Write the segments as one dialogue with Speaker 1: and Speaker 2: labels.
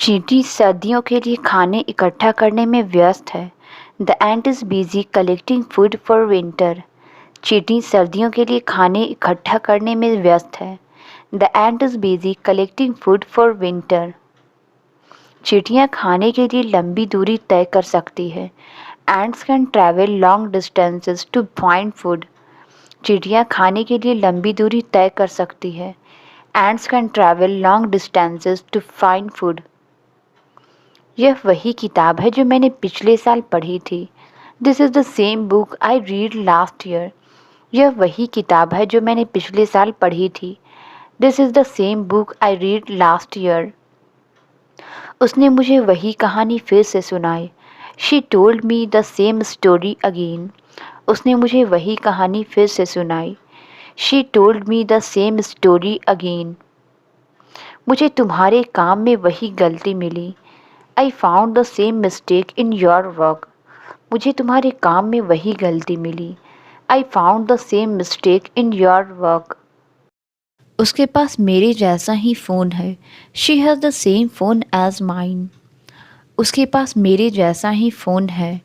Speaker 1: चींटी सर्दियों के लिए खाने इकट्ठा करने में व्यस्त है। The ant is busy collecting food for winter. चींटी सर्दियों के लिए खाने इकट्ठा करने में व्यस्त है। The ant is busy collecting food for winter. चींटियाँ खाने के लिए लंबी दूरी तय कर सकती है। Ants can travel long distances to find food. चींटियाँ खाने के लिए लंबी दूरी तय कर सकती है। Ants can travel long distances to find food. यह वही किताब है जो मैंने पिछले साल पढ़ी थी। This is the same book I read last year. यह वही किताब है जो मैंने पिछले साल पढ़ी थी। This is the same book I read last year. उसने मुझे वही कहानी फिर से सुनाई। She told me the same story again. उसने मुझे वही कहानी फिर से सुनाई। She told me the same story again. मुझे तुम्हारे काम में वही गलती मिली। I found the same mistake in your work. मुझे तुम्हारे काम में वही गलती मिली। I found the same mistake in your work. उसके पास मेरे जैसा ही फ़ोन है। She has the same phone as mine. उसके पास मेरे जैसा ही फ़ोन है।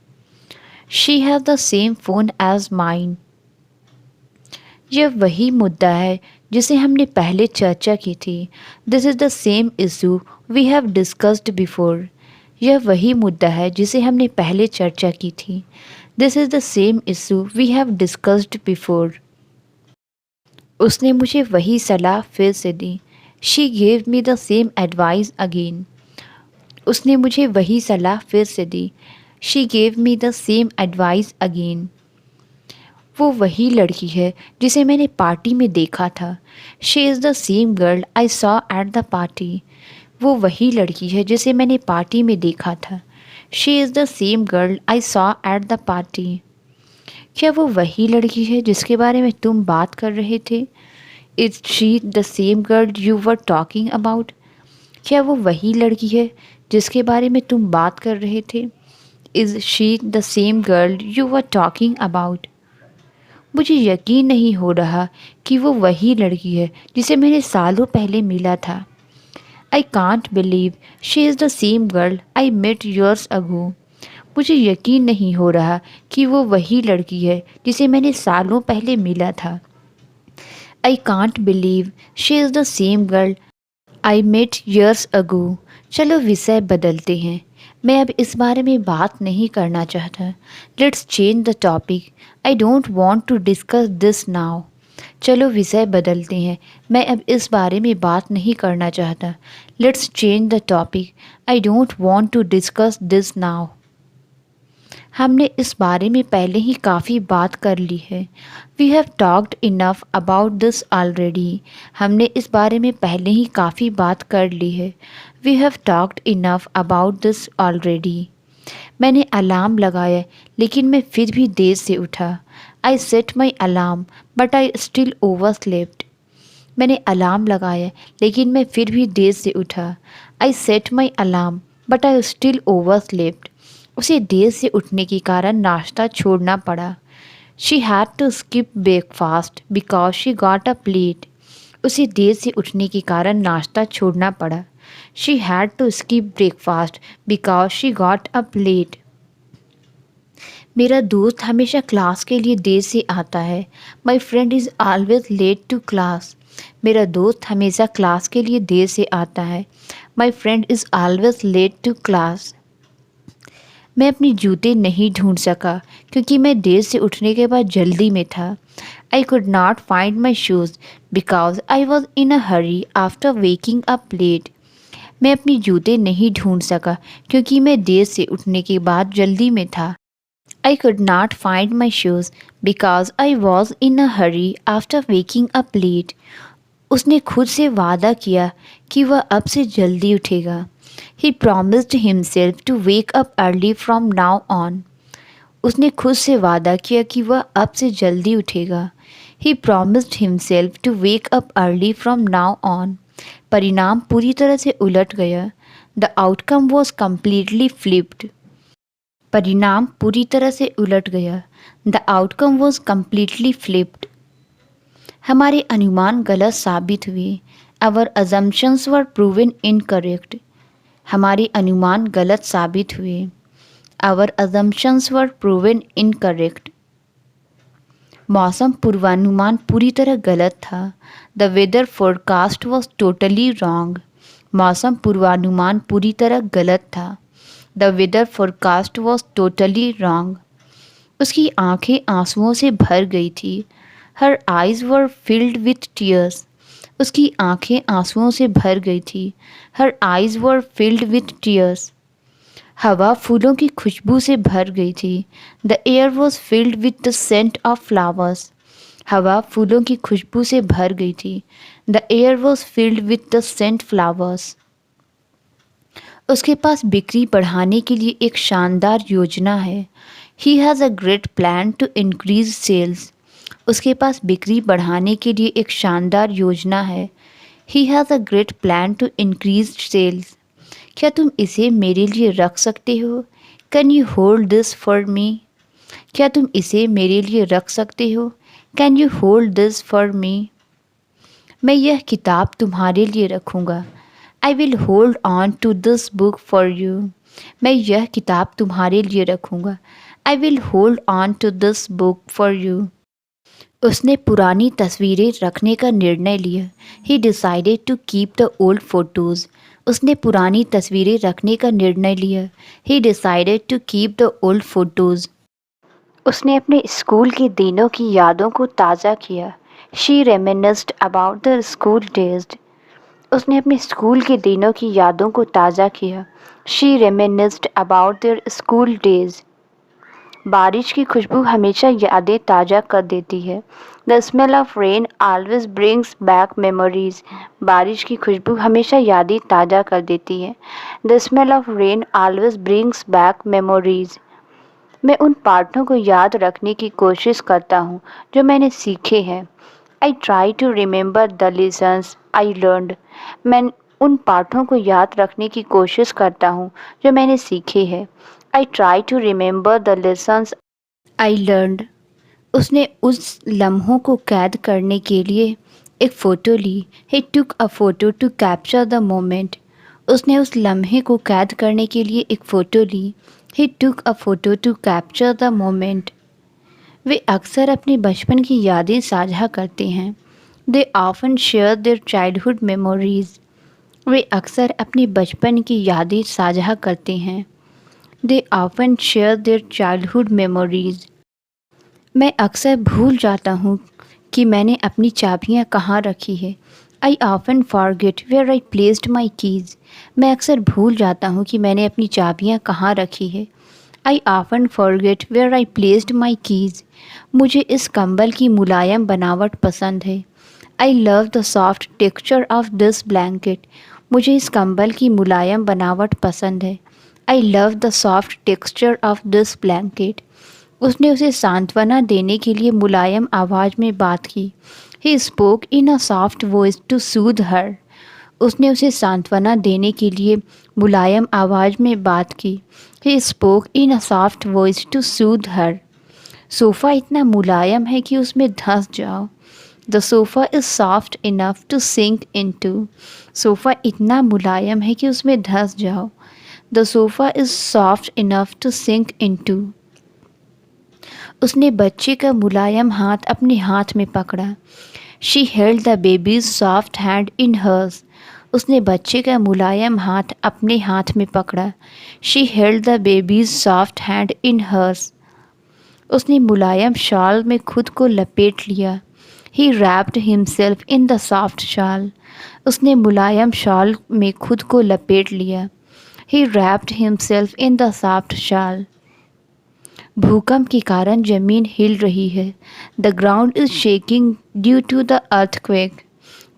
Speaker 1: She has the same phone as mine. यह वही मुद्दा है जिसे हमने पहले चर्चा की थी। This is the same issue we have discussed before. यह वही मुद्दा है जिसे हमने पहले चर्चा की थी। This is the same issue we have discussed before. उसने मुझे वही सलाह फिर से दी। She gave me the same advice again. उसने मुझे वही सलाह फिर से दी। She gave me the same advice again. वो वही लड़की है जिसे मैंने पार्टी में देखा था। She is the same girl I saw at the party. वो वही लड़की है जिसे मैंने पार्टी में देखा था। She is the same girl I saw at the party. क्या वो वही लड़की है जिसके बारे में तुम बात कर रहे थे? Is she the same girl you were talking about? क्या वो वही लड़की है जिसके बारे में तुम बात कर रहे थे? Is she the same girl you were talking about? मुझे यकीन नहीं हो रहा कि वो वही लड़की है जिसे मैंने सालों पहले मिला था। I can't believe she is the same girl I met years ago. मुझे यकीन नहीं हो रहा कि वो वही लड़की है जिसे मैंने सालों पहले मिला था। I can't believe she is the same girl I met years ago. चलो विषय बदलते हैं। मैं अब इस बारे में बात नहीं करना चाहता। Let's change the topic. I don't want to discuss this now. चलो विषय बदलते हैं। मैं अब इस बारे में बात नहीं करना चाहता। Let's change the topic. I don't want to discuss this now. हमने इस बारे में पहले ही काफ़ी बात कर ली है। We have talked enough about this already. हमने इस बारे में पहले ही काफ़ी बात कर ली है। We have talked enough about this already. मैंने अलार्म लगाया लेकिन मैं फिर भी देर से उठा। I set my alarm but I still overslept. मैंने अलार्म लगाया लेकिन मैं फिर भी देर से उठा। I set my alarm but I still overslept. उसे देर से उठने के कारण नाश्ता छोड़ना पड़ा। She had to skip breakfast because she got a plate. उसे देर से उठने के कारण नाश्ता छोड़ना पड़ा। She had to skip breakfast because she got a plate. मेरा दोस्त हमेशा क्लास के लिए देर से आता है। My friend is always late to class. मेरा दोस्त हमेशा क्लास के लिए देर से आता है। My friend is always late to class. मैं अपने जूते नहीं ढूंढ सका क्योंकि मैं देर से उठने के बाद जल्दी में था। I could not find my shoes because I was in a hurry after waking up late. मैं अपने जूते नहीं ढूंढ सका क्योंकि मैं देर से उठने के बाद जल्दी में था। I could not find my shoes because I was in a hurry after waking up late. उसने खुद से वादा किया कि वह अब से जल्दी उठेगा। He promised himself to wake up early from now on. उसने खुद से वादा किया कि वह अब से जल्दी उठेगा। He promised himself to wake up early from now on. परिणाम पूरी तरह से उलट गया। The outcome was completely flipped. परिणाम पूरी तरह से उलट गया। The outcome was completely flipped. हमारे अनुमान गलत साबित हुए। Our assumptions were proven incorrect. हमारे अनुमान गलत साबित हुए। Our assumptions were proven incorrect. मौसम पूर्वानुमान पूरी तरह गलत था। The weather forecast was totally wrong. मौसम पूर्वानुमान पूरी तरह गलत था। The weather forecast was totally wrong. उसकी आंखें आंसुओं से भर गई थी। Her eyes were filled with tears. उसकी आंखें आंसुओं से भर गई थी। Her eyes were filled with tears. हवा फूलों की खुशबू से भर गई थी। The air was filled with the scent of flowers. हवा फूलों की खुशबू से भर गई थी। The air was filled with the scent flowers. उसके पास बिक्री बढ़ाने के लिए एक शानदार योजना है। He has a great plan to increase sales. उसके पास बिक्री बढ़ाने के लिए एक शानदार योजना है। He has a great plan to increase sales. क्या तुम इसे मेरे लिए रख सकते हो? Can you hold this for me? क्या तुम इसे मेरे लिए रख सकते हो? Can you hold this for me? मैं यह किताब तुम्हारे लिए रखूँगा। I will hold on to this book for you. मैं यह किताब तुम्हारे लिए रखूँगा। I will hold on to this book for you. उसने पुरानी तस्वीरें रखने का निर्णय लिया। He decided to keep the old photos. उसने पुरानी तस्वीरें रखने का निर्णय लिया। He decided to keep the old photos. उसने अपने स्कूल के दिनों की यादों को ताज़ा किया। She reminisced about the school days. उसने अपने स्कूल के दिनों की यादों को ताज़ा किया। She reminisced about their school days. बारिश की खुशबू हमेशा यादें ताज़ा कर देती है। The smell of rain always brings back memories. बारिश की खुशबू हमेशा यादें ताज़ा कर देती है। The smell of rain always brings back memories. मैं उन पाठों को याद रखने की कोशिश करता हूँ जो मैंने सीखे हैं। I try to remember the lessons I learned. मैं उन पाठों को याद रखने की कोशिश करता हूँ जो मैंने सीखे हैं। I try to remember the lessons I learned. उसने उस लम्हों को कैद करने के लिए एक फ़ोटो ली। He took a photo to capture the moment. उसने उस लम्हे को कैद करने के लिए एक फ़ोटो ली। He took a photo to capture the moment. वे अक्सर अपने बचपन की यादें साझा करते हैं। They often share their childhood memories. वे अक्सर अपने बचपन की यादें साझा करते हैं। They often share their childhood memories. मैं अक्सर भूल जाता हूँ कि मैंने अपनी चाबियाँ कहाँ रखी है। I often forget where I placed my keys. मैं अक्सर भूल जाता हूँ कि मैंने अपनी चाबियाँ कहाँ रखी है। I often forget where I placed my keys. मुझे इस कंबल की मुलायम बनावट पसंद है। I love the soft texture of this blanket. मुझे इस कंबल की मुलायम बनावट पसंद है। I love the soft texture of this blanket. उसने उसे सांत्वना देने के लिए मुलायम आवाज़ में बात की। He spoke in a soft voice to soothe her. उसने उसे सांत्वना देने के लिए मुलायम आवाज़ में बात की। He spoke in a soft voice to soothe her. Sofa इतना मुलायम है कि उसमें धंस जाओ। The sofa is soft enough to sink into. Sofa इतना मुलायम है कि उसमें धंस जाओ। The sofa is soft enough to sink into. उसने बच्चे का मुलायम हाथ अपने हाथ में पकड़ा। She held the baby's soft hand in hers. उसने बच्चे का मुलायम हाथ अपने हाथ में पकड़ा। She held the baby's soft hand in hers. उसने मुलायम शॉल में खुद को लपेट लिया। He wrapped himself in the soft shawl. उसने मुलायम शॉल में खुद को लपेट लिया। He wrapped himself in the soft shawl. भूकंप के कारण जमीन हिल रही है। The ground is shaking due to the earthquake.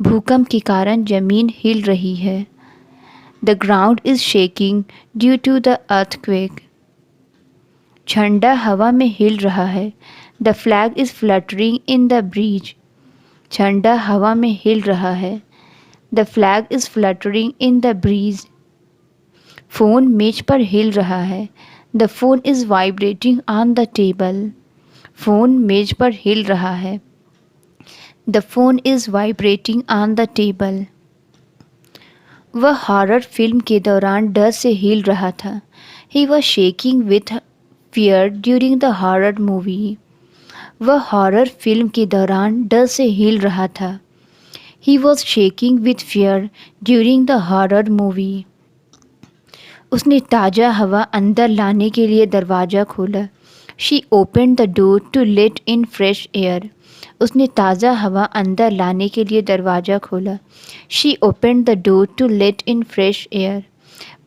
Speaker 1: भूकंप के कारण जमीन हिल रही है। The ground is shaking due to the earthquake. झंडा हवा में हिल रहा है। The flag is fluttering in the breeze. झंडा हवा में हिल रहा है। The flag is fluttering in the breeze. Phone मेज पर हिल रहा है। The phone is vibrating on the table. Phone मेज पर हिल रहा है। The phone is vibrating on the table. वह हॉरर फिल्म के दौरान डर से हिल रहा था। He was shaking with fear during the horror movie. वह हॉरर फिल्म के दौरान डर से हिल रहा था। He was shaking with fear during the horror movie. उसने ताज़ा हवा अंदर लाने के लिए दरवाज़ा खोला। She open the door to let in fresh air. उसने ताज़ा हवा अंदर लाने के लिए दरवाज़ा खोला। She open the door to let in fresh air.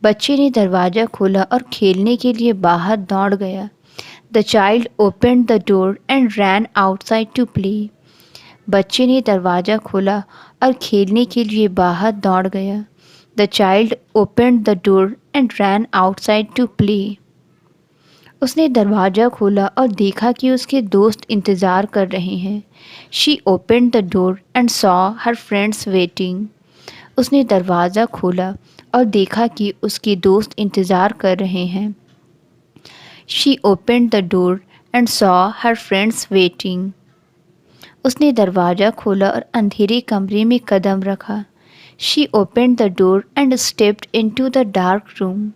Speaker 1: बच्चे ने दरवाज़ा खोला और खेलने के लिए बाहर दौड़ गया। The child open the door and ran outside to play. बच्चे ने दरवाज़ा खोला और खेलने के लिए बाहर दौड़ गया। The child open the door and ran outside to play. उसने दरवाज़ा खोला और देखा कि उसके दोस्त इंतज़ार कर रहे हैं। She open the door and saw her friends waiting. उसने दरवाज़ा खोला और देखा कि उसके दोस्त इंतज़ार कर रहे हैं। She open the door and saw her friends waiting. उसने दरवाज़ा खोला और अंधेरे कमरे में कदम रखा। She open the door and stepped into the dark room.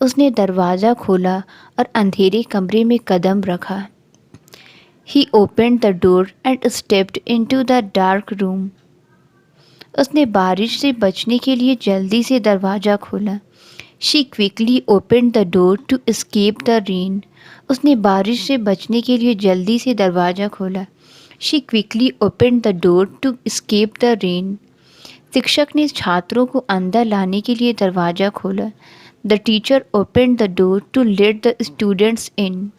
Speaker 1: उसने दरवाज़ा खोला और अंधेरे कमरे में कदम रखा। He open the door and stepped into the dark room. उसने बारिश से बचने के लिए जल्दी से दरवाज़ा खोला। She quickly open the door to escape the rain. उसने बारिश से बचने के लिए जल्दी से दरवाज़ा खोला। She quickly open the door to escape the rain. शिक्षक ने छात्रों को अंदर लाने के लिए दरवाज़ा खोला। The teacher open the door to let the students in.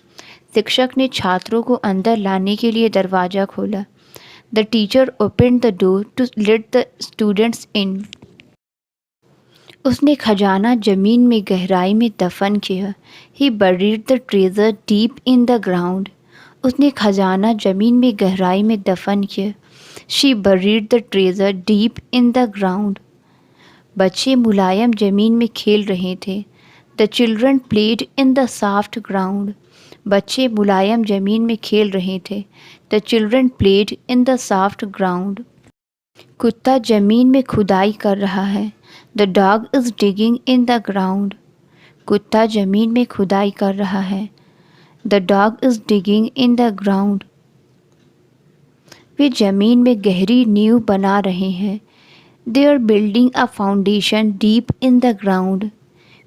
Speaker 1: शिक्षक ने छात्रों को अंदर लाने के लिए दरवाज़ा खोला। The teacher open the door to let the students in. उसने खजाना ज़मीन में गहराई में दफन किया। He buried the treasure deep in the ground. उसने खजाना ज़मीन में गहराई में दफन किया। She buried the treasure deep in the ground. बच्चे मुलायम ज़मीन में खेल रहे थे। The children played in the soft ground. बच्चे मुलायम ज़मीन में खेल रहे थे। The children played in the soft ground. कुत्ता ज़मीन में खुदाई कर रहा है। The dog is digging in the ground. कुत्ता ज़मीन में खुदाई कर रहा है। The dog is digging in the ground. वे ज़मीन में गहरी नींव बना रहे हैं। They are building a foundation deep in the ground.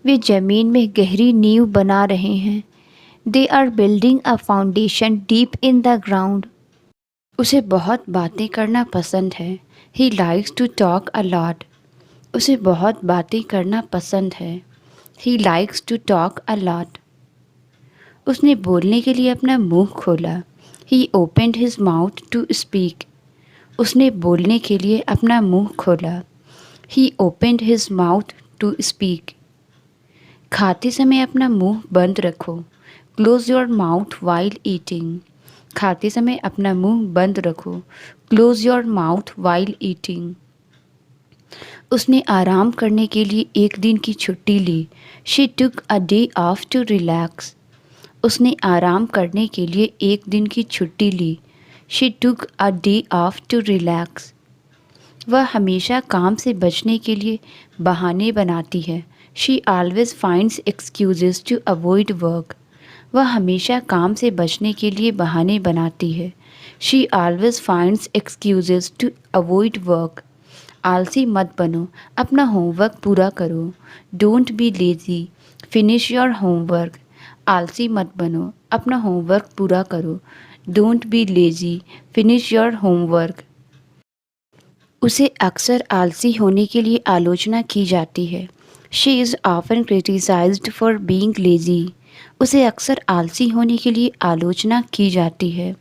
Speaker 1: वे ज़मीन में गहरी नींव बना रहे हैं। They are building a foundation deep in the ground. उसे बहुत बातें करना पसंद है। He likes to talk a lot. उसे बहुत बातें करना पसंद है। He likes to talk a lot. उसने बोलने के लिए अपना मुंह खोला। He opened his mouth to speak. उसने बोलने के लिए अपना मुंह खोला। He opened his mouth to speak. खाते समय अपना मुंह बंद रखो। Close your mouth while eating. खाते समय अपना मुंह बंद रखो। Close your mouth while eating. उसने आराम करने के लिए एक दिन की छुट्टी ली। She took a day off to relax. उसने आराम करने के लिए एक दिन की छुट्टी ली। She took a day off to relax. वह हमेशा काम से बचने के लिए बहाने बनाती है। She always finds excuses to avoid work. वह हमेशा काम से बचने के लिए बहाने बनाती है। She always finds excuses to avoid work. आलसी मत बनो, अपना होमवर्क पूरा करो। Don't be lazy, finish your homework. आलसी मत बनो, अपना होमवर्क पूरा करो। Don't be lazy, finish your homework. उसे अक्सर आलसी होने के लिए आलोचना की जाती है। She is often criticised for being lazy. उसे अक्सर आलसी होने के लिए आलोचना की जाती है।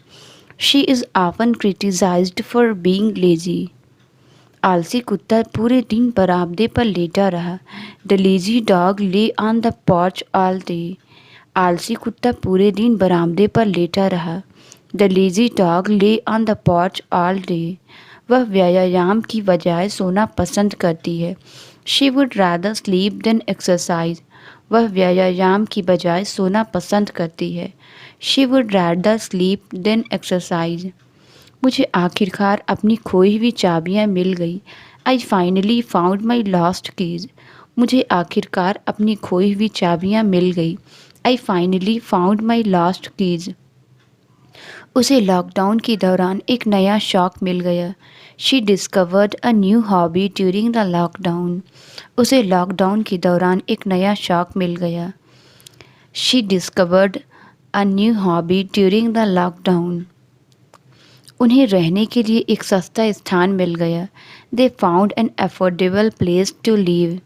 Speaker 1: She is often criticised for being lazy. आलसी कुत्ता पूरे दिन बरामदे पर लेटा रहा। The lazy dog lay on the porch all day. आलसी कुत्ता पूरे दिन बरामदे पर लेटा रहा। The lazy dog lay on the porch all day. वह व्यायाम की बजाय सोना पसंद करती है। She would rather sleep than exercise. वह व्यायाम की बजाय सोना पसंद करती है। She would rather sleep than exercise. मुझे आखिरकार अपनी खोई हुई चाबियाँ मिल गई।
Speaker 2: I finally found my lost keys. मुझे आखिरकार अपनी खोई हुई चाबियाँ मिल गई। I finally found my lost keys. उसे लॉकडाउन के दौरान एक नया शौक मिल गया। She discovered a new hobby during the lockdown. उसे लॉकडाउन के दौरान एक नया शौक मिल गया। She discovered a new hobby during the lockdown. उन्हें रहने के लिए एक सस्ता स्थान मिल गया। They found an affordable place to live.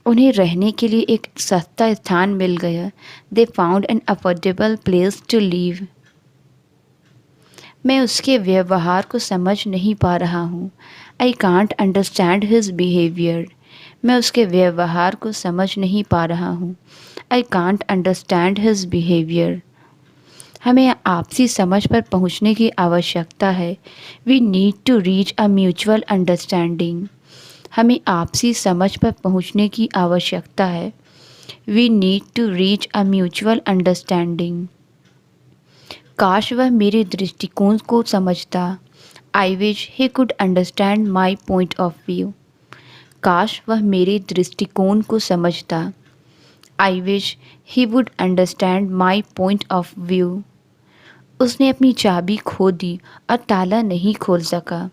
Speaker 2: उन्हें रहने के लिए एक सस्ता स्थान मिल गया। They found an affordable place to live. मैं उसके व्यवहार को समझ नहीं पा रहा हूँ। I can't understand his behaviour. मैं उसके व्यवहार को समझ नहीं पा रहा हूँ। I can't understand his behaviour. हमें आपसी समझ पर पहुँचने की आवश्यकता है। We need to reach a mutual understanding. हमें आपसी समझ पर पहुँचने की आवश्यकता है। We need to reach a mutual understanding. काश वह मेरे दृष्टिकोण को समझता। I wish he could understand my point of view. काश वह मेरे दृष्टिकोण को समझता। I wish he would understand my point of view. उसने अपनी चाबी खो दी और ताला नहीं खोल सका।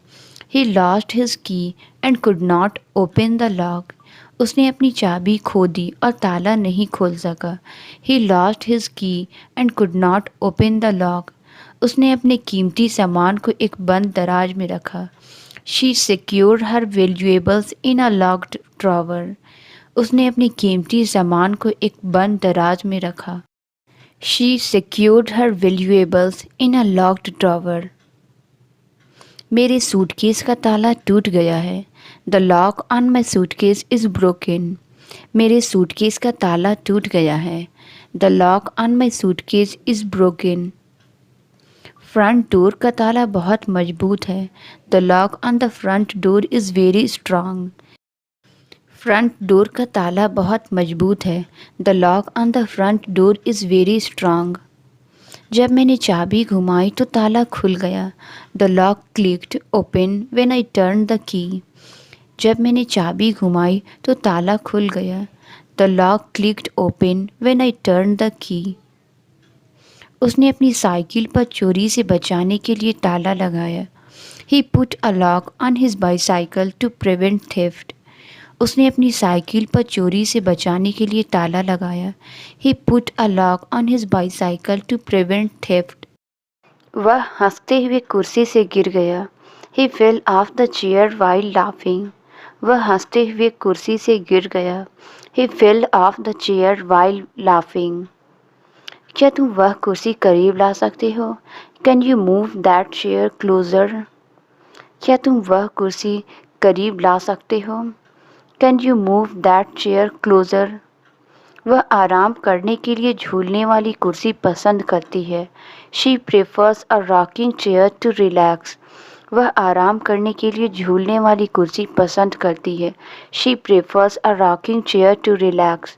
Speaker 2: ही लॉस्ट हिज की and could not open the lock. उसने अपनी चाबी खो दी और ताला नहीं खोल सका। ही लॉस्ट हिज की and could not open the lock. उसने अपने कीमती सामान को एक बंद दराज में रखा। She secured her valuables in a locked drawer. उसने अपने कीमती सामान को एक बंद दराज में रखा। She secured her valuables in a locked drawer. मेरे सूटकेस का ताला टूट गया है। The lock on my suitcase is broken. मेरे सूटकेस का ताला टूट गया है। The lock on my suitcase is broken. Front door का ताला बहुत मजबूत है। The lock on the front door is very strong. Front door का ताला बहुत मजबूत है। The lock on the front door is very strong. जब मैंने चाबी घुमाई तो ताला खुल गया। The lock clicked open when I turn the key. जब मैंने चाबी घुमाई तो ताला खुल गया। The lock clicked open when I turn the key. उसने अपनी साइकिल पर चोरी से बचाने के लिए ताला लगाया। He put a lock on his bicycle to prevent theft. उसने अपनी साइकिल पर चोरी से बचाने के लिए ताला लगाया। He put a lock on his bicycle to prevent theft. वह हंसते हुए कुर्सी से गिर गया। He fell off the chair while laughing. वह हंसते हुए कुर्सी से गिर गया। He fell off the chair while laughing. क्या तुम वह कुर्सी करीब ला सकते हो? Can you move that chair closer? क्या तुम वह कुर्सी करीब ला सकते हो? Can you move that chair closure? वह आराम करने के लिए झूलने वाली कुर्सी पसंद करती है। She prefers a rocking chair to relax. वह आराम करने के लिए झूलने वाली कुर्सी पसंद करती है। She prefers a rocking chair to relax.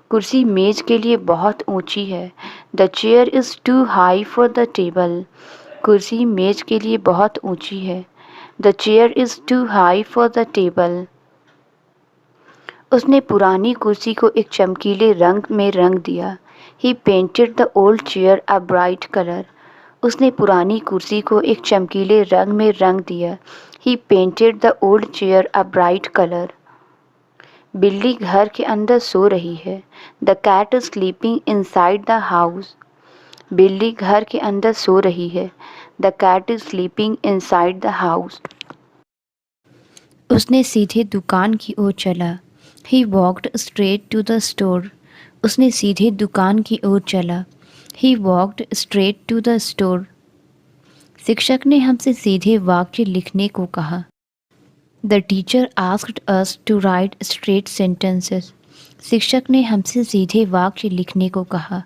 Speaker 2: कुर्सी मेज के लिए बहुत ऊंची है। The chair is too high for the table. कुर्सी मेज के लिए बहुत ऊंची है। The chair is too high for the table. उसने पुरानी कुर्सी को एक चमकीले रंग में रंग दिया। He painted the old chair a bright colour. उसने पुरानी कुर्सी को एक चमकीले रंग में रंग दिया। He painted the old chair a bright colour. बिल्ली घर के अंदर सो रही है। The cat is sleeping inside the house. बिल्ली घर के अंदर सो रही है। The cat is sleeping inside the house. उसने सीधे दुकान की ओर चला। He walked straight to the store. उसने सीधे दुकान की ओर चला। He walked straight to the store. शिक्षक ने हमसे सीधे वाक्य लिखने को कहा। The teacher asked us to write straight sentences. शिक्षक ने हमसे सीधे वाक्य लिखने को कहा।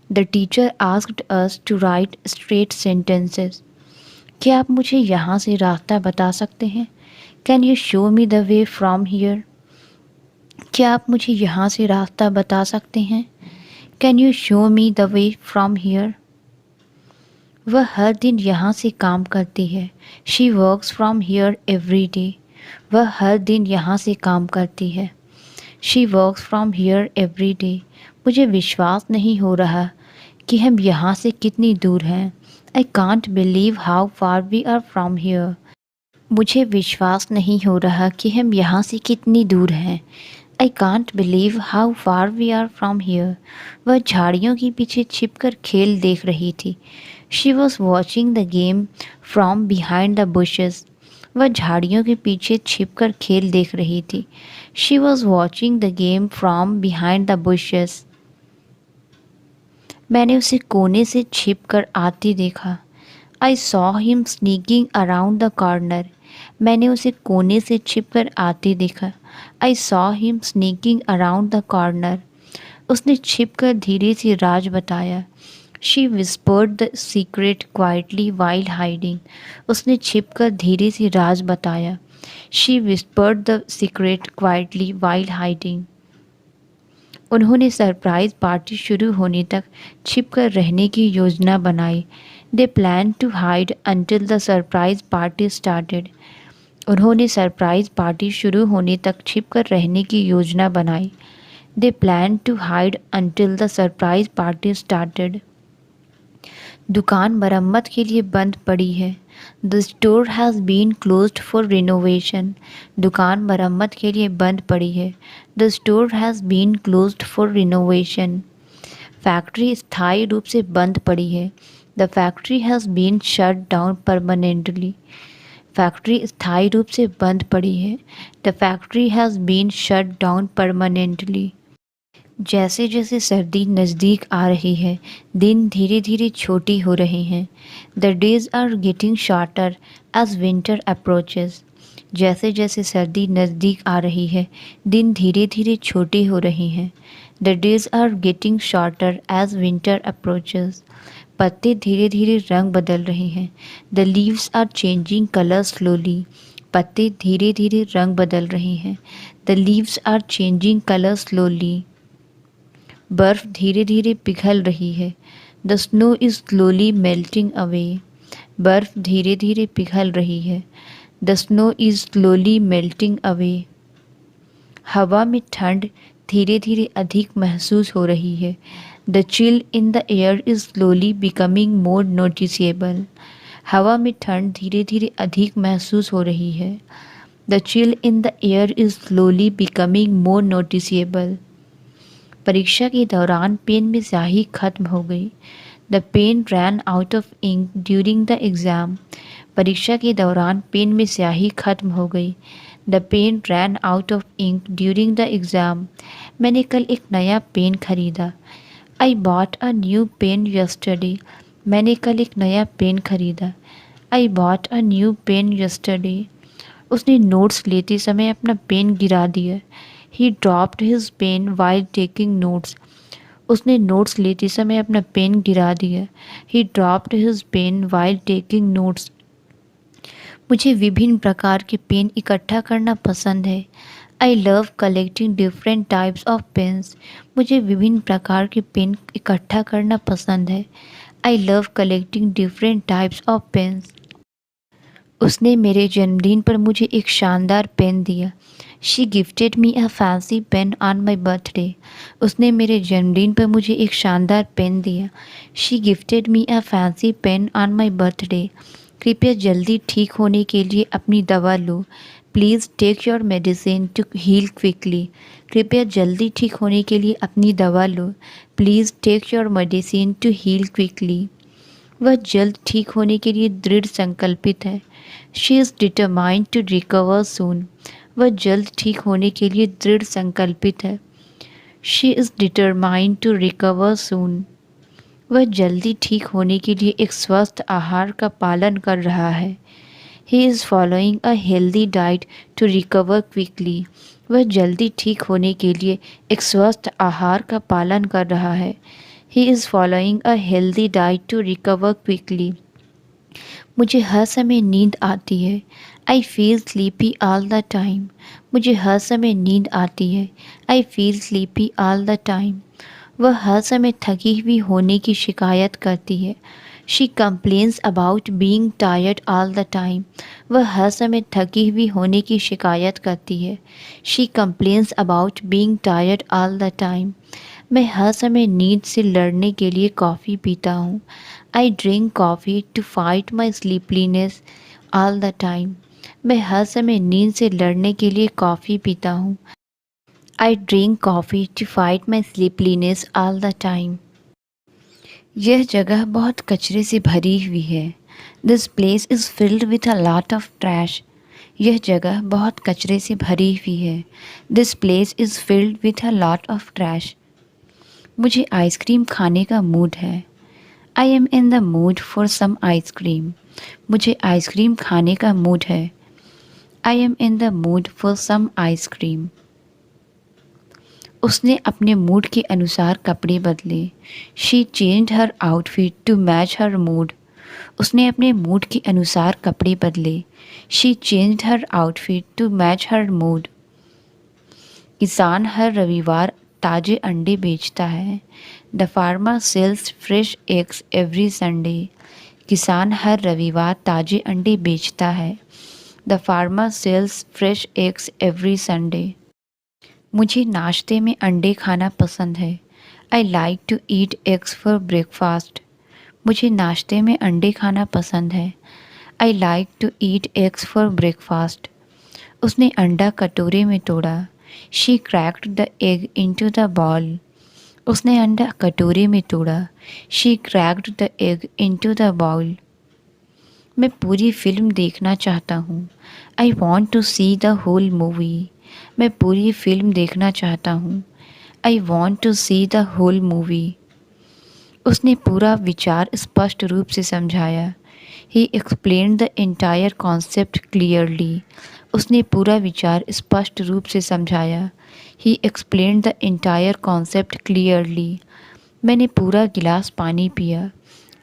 Speaker 2: The teacher asked us to write straight sentences. क्या आप मुझे यहाँ से रास्ता बता सकते हैं? Can you show me the way from here? क्या आप मुझे यहाँ से रास्ता बता सकते हैं? Can you show me the way from here? वह हर दिन यहाँ से काम करती है। She works from here every day. वह हर दिन यहाँ से काम करती है। She works from here every day. मुझे विश्वास नहीं हो रहा कि हम यहाँ से कितनी दूर हैं। I can't believe how far we are from here. मुझे विश्वास नहीं हो रहा कि हम यहाँ से कितनी दूर हैं। I can't believe how far we are from here. वह झाड़ियों के पीछे छिपकर खेल देख रही थी। She was watching the game from behind the bushes. वह झाड़ियों के पीछे छिपकर खेल देख रही थी। She was watching the game from behind the bushes. मैंने उसे कोने से छिपकर आते देखा। I saw him sneaking around the corner. मैंने उसे कोने से छिपकर आते देखा। I saw him sneaking around the corner. उसने छिपकर धीरे से राज बताया। She whispered the secret quietly while hiding. उसने छिपकर धीरे से राज बताया। She whispered the secret quietly while hiding. उन्होंने सरप्राइज पार्टी शुरू होने तक छिपकर रहने की योजना बनाई। They plan to hide until the surprise party started. उन्होंने सरप्राइज पार्टी शुरू होने तक छिपकर रहने की योजना बनाई। They plan to hide until the surprise party started. दुकान मरम्मत के लिए बंद पड़ी है। The store has been closed for renovation. दुकान मरम्मत के लिए बंद पड़ी है। The store has been closed for renovation. Factory स्थायी रूप से बंद पड़ी है। The factory has been shut down permanently. Factory स्थायी रूप से बंद पड़ी है। The factory has been shut down permanently. जैसे जैसे सर्दी नज़दीक आ रही है, दिन धीरे धीरे छोटी हो रहे हैं। The days are getting shorter as winter approaches. जैसे जैसे सर्दी नज़दीक आ रही है, दिन धीरे धीरे छोटे हो रहे हैं। The days are getting shorter as winter approaches. पत्ते धीरे धीरे रंग बदल रहे हैं। The leaves are changing colour slowly. पत्ते धीरे धीरे रंग बदल रहे हैं। The leaves are changing colour slowly. बर्फ़ धीरे धीरे पिघल रही है। The snow is slowly melting away. बर्फ़ धीरे धीरे पिघल रही है। The snow is slowly melting away. हवा में ठंड धीरे धीरे अधिक महसूस हो रही है। The chill in the air is slowly becoming more noticeable. हवा में ठंड धीरे धीरे अधिक महसूस हो रही है। The chill in the air is slowly becoming more noticeable. परीक्षा के दौरान पेन में स्याही खत्म हो गई। The pen ran out of ink during the exam. परीक्षा के दौरान पेन में स्याही खत्म हो गई। The pen ran out of ink during the exam. मैंने कल एक नया पेन खरीदा। I bought a new pen yesterday. मैंने कल एक नया पेन खरीदा। I bought a new pen yesterday. उसने नोट्स लेते समय अपना पेन गिरा दिया। He dropped his pen while taking notes. उसने नोट्स लेते समय अपना पेन गिरा दिया। He dropped his pen while taking notes. मुझे विभिन्न प्रकार के पेन इकट्ठा करना पसंद है। I love collecting different types of pens. मुझे विभिन्न प्रकार के पेन इकट्ठा करना पसंद है। I love collecting different types of pens. उसने मेरे जन्मदिन पर मुझे एक शानदार पेन दिया। She gifted me a fancy pen on my birthday. उसने मेरे जन्मदिन पर मुझे एक शानदार पेन दिया। She gifted me a fancy pen on my birthday. कृपया जल्दी ठीक होने के लिए अपनी दवा लो। Please take your medicine to heal quickly. कृपया जल्दी ठीक होने के लिए अपनी दवा लो। Please take your medicine to heal quickly. वह जल्द ठीक होने के लिए दृढ़ संकल्पित है। She is determined to recover soon. वह जल्द ठीक होने के लिए दृढ़ संकल्पित है। She is determined to recover soon. वह जल्दी ठीक होने के लिए एक स्वस्थ आहार का पालन कर रहा है। He is following a healthy diet to recover quickly. वह जल्दी ठीक होने के लिए एक स्वस्थ आहार का पालन कर रहा है। He is following a healthy diet to recover quickly. मुझे हर समय नींद आती है। I feel sleepy all the time. मुझे हर समय नींद आती है। I feel sleepy all the time. वह हर समय थकी हुई होने की शिकायत करती है। She complains about being tired all the time. वह हर समय थकी हुई होने की शिकायत करती है। She complains about being tired all the time. मैं हर समय नींद से लड़ने के लिए कॉफ़ी पीता हूँ। I drink coffee to fight my sleepiness all the time. मैं हर समय नींद से लड़ने के लिए कॉफ़ी पीता हूँ। I drink coffee to fight my sleepiness all the time. यह जगह बहुत कचरे से भरी हुई है। This place is filled with a lot of trash. यह जगह बहुत कचरे से भरी हुई है। This place is filled with a lot of trash. मुझे आइसक्रीम खाने का मूड है। I am in the mood for some ice cream. मुझे आइसक्रीम खाने का मूड है। I am in the mood for some ice cream. उसने अपने मूड के अनुसार कपड़े बदले। She changed her outfit to match her mood. उसने अपने मूड के अनुसार कपड़े बदले। She changed her outfit to match her mood. किसान हर रविवार ताज़े अंडे बेचता है। The farmer sells fresh eggs every Sunday. किसान हर रविवार ताज़े अंडे बेचता है। The farmer sells fresh eggs every Sunday. मुझे नाश्ते में अंडे खाना पसंद है। I like to eat eggs for breakfast. मुझे नाश्ते में अंडे खाना पसंद है। I like to eat eggs for breakfast. उसने अंडा कटोरे में तोड़ा। She cracked the egg into the bowl. उसने अंडा कटोरे में तोड़ा। She cracked the egg into the bowl. मैं पूरी फिल्म देखना चाहता हूँ। I want to see the whole movie. मैं पूरी फिल्म देखना चाहता हूँ। I want to see the whole movie. उसने पूरा विचार स्पष्ट रूप से समझाया। He explained the entire concept clearly. उसने पूरा विचार स्पष्ट रूप से समझाया। He explained the entire concept clearly. मैंने पूरा गिलास पानी पिया।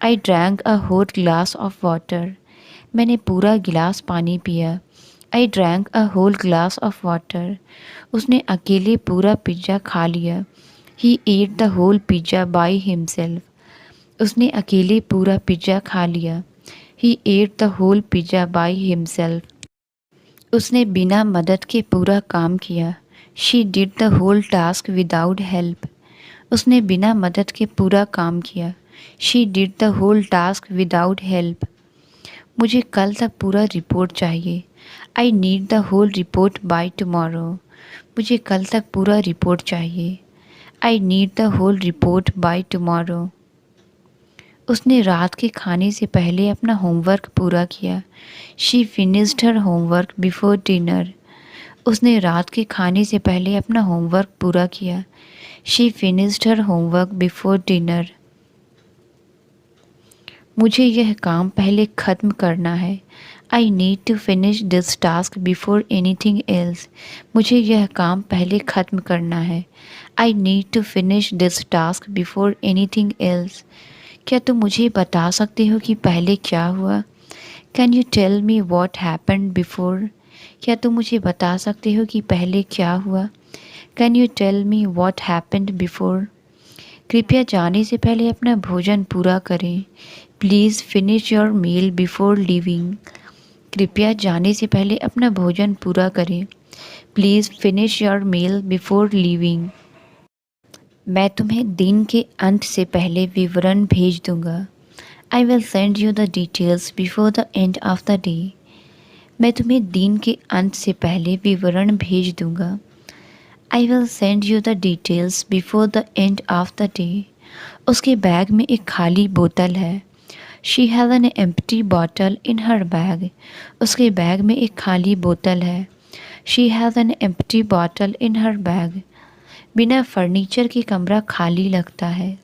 Speaker 2: I drank a whole glass of water. मैंने पूरा गिलास पानी पिया। I drank a whole glass of water. उसने अकेले पूरा पिज़्ज़ा खा लिया। He ate the whole pizza by himself. उसने अकेले पूरा पिज़्ज़ा खा लिया। He ate the whole pizza by himself. उसने बिना मदद के पूरा काम किया। She did the whole task without help. उसने बिना मदद के पूरा काम किया। She did the whole task without help. मुझे कल तक पूरा रिपोर्ट चाहिए। I need the whole report by tomorrow. मुझे कल तक पूरा रिपोर्ट चाहिए। I need the whole report by tomorrow. उसने रात के खाने से पहले अपना होमवर्क पूरा किया। She finished her homework before dinner. उसने रात के खाने से पहले अपना होमवर्क पूरा किया। She finished her homework before dinner. मुझे यह काम पहले ख़त्म करना है। I need to finish this task before anything else. मुझे यह काम पहले ख़त्म करना है। I need to finish this task before anything else. क्या तुम मुझे बता सकते हो कि पहले क्या हुआ? Can you tell me what happened before? क्या तुम मुझे बता सकते हो कि पहले क्या हुआ? Can you tell me what happened before? कृपया जाने से पहले अपना भोजन पूरा करें। Please finish your meal before leaving. कृपया जाने से पहले अपना भोजन पूरा करें। Please finish your meal before leaving. मैं तुम्हें दिन के अंत से पहले विवरण भेज दूंगा। I will send you the details before the end of the day. मैं तुम्हें दिन के अंत से पहले विवरण भेज दूंगा। I will send you the details before the end of the day. उसके बैग में एक खाली बोतल है। She has an empty bottle in her bag. उसके बैग में एक खाली बोतल है। She has an empty bottle in her bag. बिना फर्नीचर के कमरा खाली लगता है।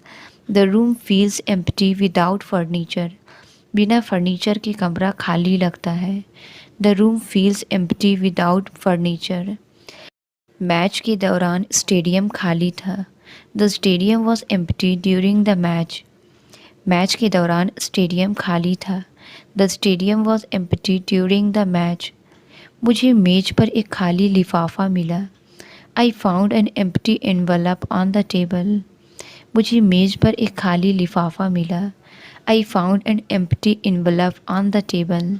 Speaker 2: The room feels empty without furniture. बिना फर्नीचर के कमरा खाली लगता है। The room feels empty without furniture. Match के दौरान स्टेडियम खाली था। The stadium was empty during the match. Match के दौरान स्टेडियम खाली था। The stadium was empty during the match. मुझे मेज पर एक खाली लिफाफा मिला। I found an empty envelope on the table. मुझे मेज पर एक खाली लिफाफा मिला। I found an empty envelope on the table.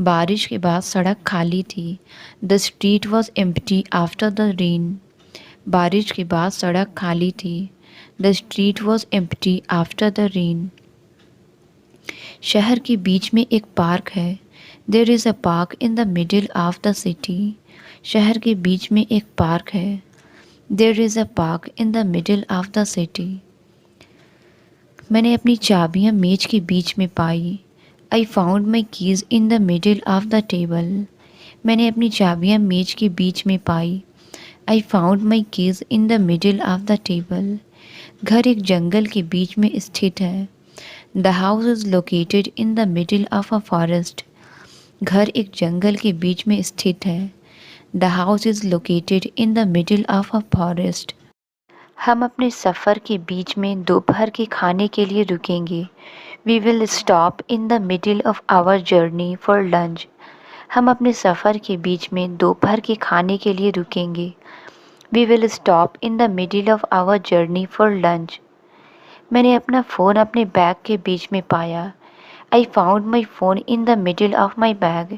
Speaker 2: बारिश के बाद सड़क खाली थी. The street was empty after the rain. बारिश के बाद सड़क खाली थी. The street was empty after the rain. शहर के बीच में एक पार्क है. There is a park in the middle of the city. शहर के बीच में एक पार्क है. There is a park in the middle of the city. मैंने अपनी चाबियाँ मेज के बीच में पाई. I found my keys in the middle of the table. मैंने अपनी चाबियाँ मेज के बीच में पाई. I found my keys in the middle of the table. घर एक जंगल के बीच में स्थित है. The house is located in the middle of a forest. घर एक जंगल के बीच में स्थित है. The house is located in the middle of a forest.
Speaker 1: हम अपने सफ़र के बीच में दोपहर के खाने के लिए रुकेंगे. We will stop in the middle of our journey for lunch. हम अपने सफ़र के बीच में दोपहर के खाने के लिए रुकेंगे. We will stop in the middle of our journey for lunch. मैंने अपना फ़ोन अपने बैग के बीच में पाया. I found my phone in the middle of my bag.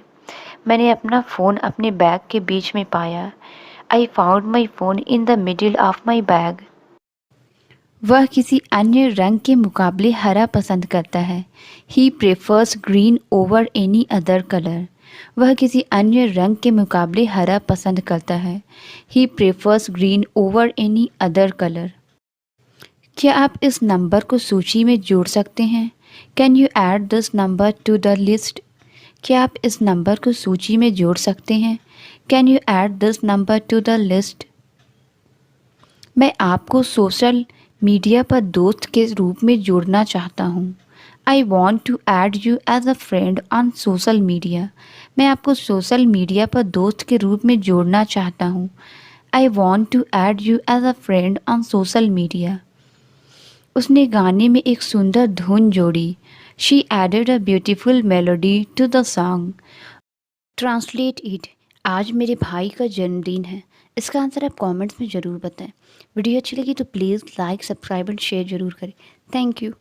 Speaker 1: मैंने अपना फ़ोन अपने बैग के बीच में पाया. I found my phone in the middle of my bag.
Speaker 2: वह किसी अन्य रंग के मुकाबले हरा पसंद करता है. He prefers green over any other color. वह किसी अन्य रंग के मुकाबले हरा पसंद करता है. He prefers green over any other color. क्या आप इस नंबर को सूची में जोड़ सकते हैं? Can you add this number to the list? क्या आप इस नंबर को सूची में जोड़ सकते हैं? Can you add this number to the list? मैं आपको सोशल मीडिया पर दोस्त के रूप में जोड़ना चाहता हूँ. I want to add you as a friend on social media. मैं आपको सोशल मीडिया पर दोस्त के रूप में जोड़ना चाहता हूँ. I want to add you as a friend on social media. उसने गाने में एक सुंदर धुन जोड़ी. She added a beautiful melody to the song. Translate it. आज मेरे भाई का जन्मदिन है. इसका आंसर आप कमेंट्स में ज़रूर बताएं. वीडियो अच्छी लगी तो please like, subscribe and share ज़रूर करें. Thank you.